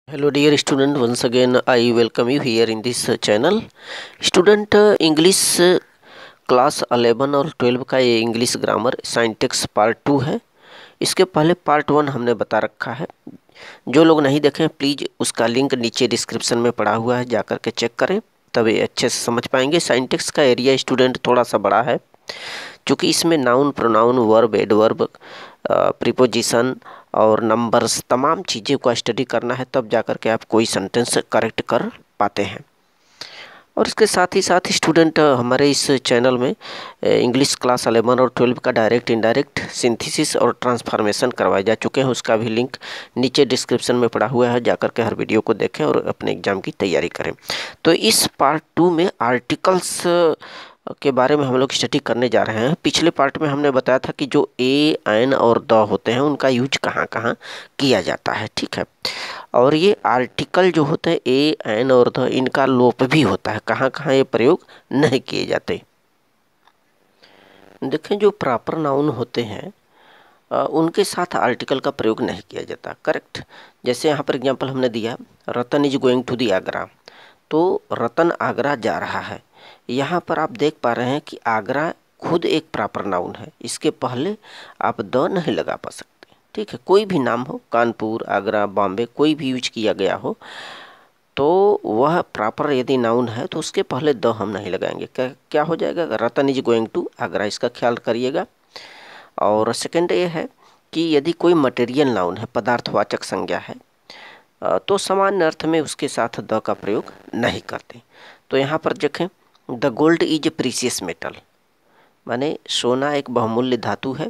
Hello dear student, once again I welcome you here in this channel. Student, English class 11 और 12 का ये English grammar Scientex part 2 है। इसके पहले part 1 हमने बता रखा है। जो लोग नहीं देखें प्लीज़ उसका लिंक नीचे डिस्क्रिप्शन में पड़ा हुआ है, जाकर के चेक करें, तभी अच्छे से समझ पाएंगे। साइंटेक्स का एरिया स्टूडेंट थोड़ा सा बड़ा है, क्योंकि इसमें noun, pronoun, verb, adverb, preposition और नंबर्स तमाम चीज़ें को स्टडी करना है, तब जाकर के आप कोई सेंटेंस करेक्ट कर पाते हैं। और इसके साथ ही स्टूडेंट हमारे इस चैनल में इंग्लिश क्लास 11 और 12 का डायरेक्ट, इनडायरेक्ट, सिंथेसिस और ट्रांसफॉर्मेशन करवाए जा चुके हैं। उसका भी लिंक नीचे डिस्क्रिप्शन में पड़ा हुआ है, जाकर के हर वीडियो को देखें और अपने एग्जाम की तैयारी करें। तो इस पार्ट 2 में आर्टिकल्स के बारे में हम लोग स्टडी करने जा रहे हैं। पिछले पार्ट में हमने बताया था कि जो ए, एन और द होते हैं उनका यूज कहाँ कहाँ किया जाता है, ठीक है। और ये आर्टिकल जो होते हैं ए, एन और द, इनका लोप भी होता है, कहाँ कहाँ ये प्रयोग नहीं किए जाते। देखें, जो प्रॉपर नाउन होते हैं उनके साथ आर्टिकल का प्रयोग नहीं किया जाता, करेक्ट। जैसे यहाँ पर एग्जाम्पल हमने दिया, Ratan is going to the Agra, तो रतन आगरा जा रहा है। यहाँ पर आप देख पा रहे हैं कि आगरा खुद एक प्रॉपर नाउन है, इसके पहले आप द नहीं लगा पा सकते, ठीक है। कोई भी नाम हो, कानपुर, आगरा, बॉम्बे, कोई भी यूज किया गया हो, तो वह प्रॉपर यदि नाउन है तो उसके पहले द हम नहीं लगाएंगे। क्या हो जाएगा, रतन इज गोइंग टू आगरा, इसका ख्याल करिएगा। और सेकंड ये है कि यदि कोई मटेरियल नाउन है, पदार्थवाचक संज्ञा है, तो सामान्य अर्थ में उसके साथ द का प्रयोग नहीं करते। तो यहाँ पर देखें, the gold is precious metal, माने सोना एक बहुमूल्य धातु है।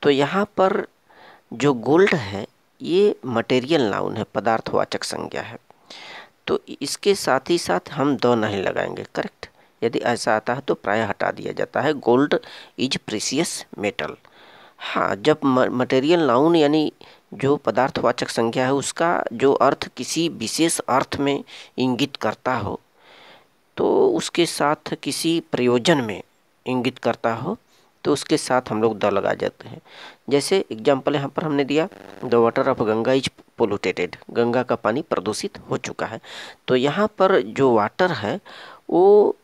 तो यहाँ पर जो गोल्ड है ये मटेरियल नाउन है, पदार्थवाचक संज्ञा है, तो इसके साथ ही साथ हम द नहीं लगाएंगे, करेक्ट। यदि ऐसा आता है तो प्रायः हटा दिया जाता है, गोल्ड इज प्रीसियस मेटल। हाँ, जब मटेरियल नाउन यानी जो पदार्थवाचक संज्ञा है उसका जो अर्थ किसी विशेष अर्थ में इंगित करता हो, तो उसके साथ किसी प्रयोजन में इंगित करता हो, तो उसके साथ हम लोग द लगा जाते हैं। जैसे एग्जाम्पल यहाँ पर हमने दिया, the water of Ganga is polluted, Ganga का पानी प्रदूषित हो चुका है। तो यहाँ पर जो वाटर है वो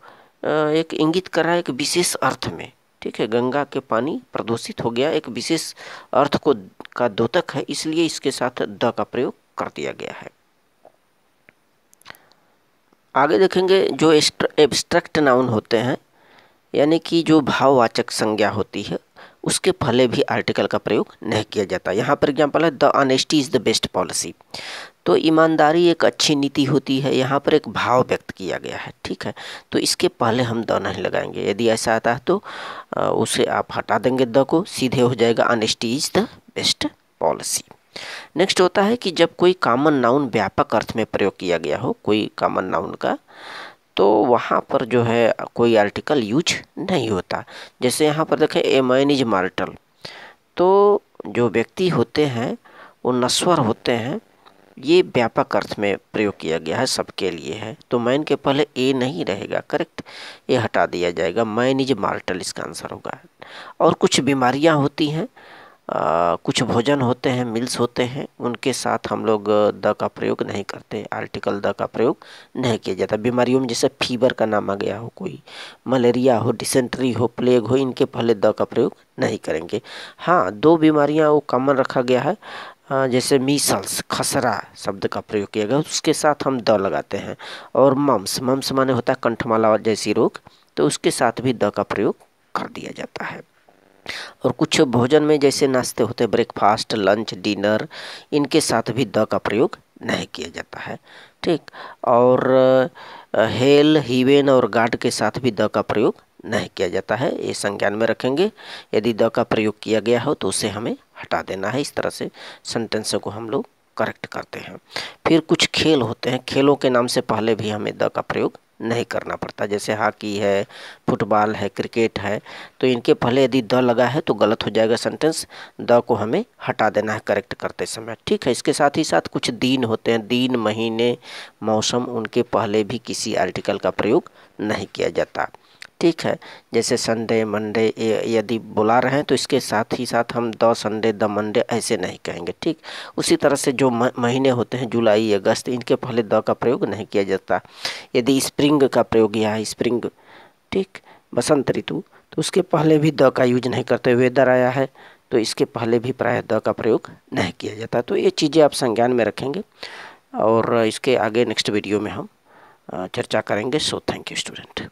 एक इंगित कर रहा है एक विशेष अर्थ में, ठीक है। गंगा के पानी प्रदूषित हो गया, एक विशेष अर्थ को का द्योतक है, इसलिए इसके साथ द का प्रयोग कर दिया गया है। आगे देखेंगे, जो एब्स्ट्रैक्ट नाउन होते हैं, यानी कि जो भाववाचक संज्ञा होती है, उसके पहले भी आर्टिकल का प्रयोग नहीं किया जाता। यहाँ पर एग्जाम्पल है, the honesty is the best policy, तो ईमानदारी एक अच्छी नीति होती है। यहाँ पर एक भाव व्यक्त किया गया है, ठीक है, तो इसके पहले हम द नहीं लगाएंगे। यदि ऐसा आता है तो उसे आप हटा देंगे, द को, सीधे हो जाएगा honesty is the best policy. Next होता है कि जब कोई कॉमन नाउन व्यापक अर्थ में प्रयोग किया गया हो, कोई कॉमन नाउन का, तो वहाँ पर जो है कोई आर्टिकल यूज नहीं होता। जैसे यहाँ पर देखें, ए मैन इज मार्टल, तो जो व्यक्ति होते हैं वो नश्वर होते हैं, ये व्यापक अर्थ में प्रयोग किया गया है, सबके लिए है, तो मैन के पहले ए नहीं रहेगा, करेक्ट, ये हटा दिया जाएगा, मैन इज मार्टल इसका आंसर होगा। और कुछ बीमारियाँ होती हैं, कुछ भोजन होते हैं, मिल्स होते हैं, उनके साथ हम लोग द का प्रयोग नहीं करते, आर्टिकल द का प्रयोग नहीं किया जाता। बीमारियों में जैसे फीवर का नाम आ गया हो, कोई मलेरिया हो, डिसेंट्री हो, प्लेग हो, इनके पहले द का प्रयोग नहीं करेंगे। हाँ, दो बीमारियां वो कॉमन रखा गया है, जैसे मीसल्स, खसरा शब्द का प्रयोग किया गया, उसके साथ हम द लगाते हैं। और मम्स, मम्स माने होता है कंठमाला जैसी रोग, तो उसके साथ भी द का प्रयोग कर दिया जाता है। और कुछ भोजन में जैसे नाश्ते होते हैं, ब्रेकफास्ट, लंच, डिनर, इनके साथ भी द का प्रयोग नहीं किया जाता है, ठीक। और हेल, हीवेन और गार्ड के साथ भी द का प्रयोग नहीं किया जाता है, ये संज्ञान में रखेंगे। यदि द का प्रयोग किया गया हो तो उसे हमें हटा देना है। इस तरह से सेंटेंसों को हम लोग करेक्ट करते हैं। फिर कुछ खेल होते हैं, खेलों के नाम से पहले भी हमें द का प्रयोग नहीं करना पड़ता, जैसे हॉकी है, फुटबॉल है, क्रिकेट है, तो इनके पहले यदि द लगा है तो गलत हो जाएगा सेंटेंस, द को हमें हटा देना है करेक्ट करते समय, ठीक है। इसके साथ ही साथ कुछ दिन होते हैं, दिन, महीने, मौसम, उनके पहले भी किसी आर्टिकल का प्रयोग नहीं किया जाता, ठीक है। जैसे संडे मंडे यदि बुला रहे हैं तो इसके साथ ही साथ हम द संडे द मंडे ऐसे नहीं कहेंगे। ठीक, उसी तरह से जो महीने होते हैं जुलाई अगस्त, इनके पहले द का प्रयोग नहीं किया जाता। यदि स्प्रिंग का प्रयोग या स्प्रिंग, ठीक, बसंत ऋतु, तो उसके पहले भी द का यूज नहीं करते। वेदर आया है तो इसके पहले भी प्रायः द का प्रयोग नहीं किया जाता। तो ये चीज़ें आप संज्ञान में रखेंगे और इसके आगे नेक्स्ट वीडियो में हम चर्चा करेंगे। So thank you student.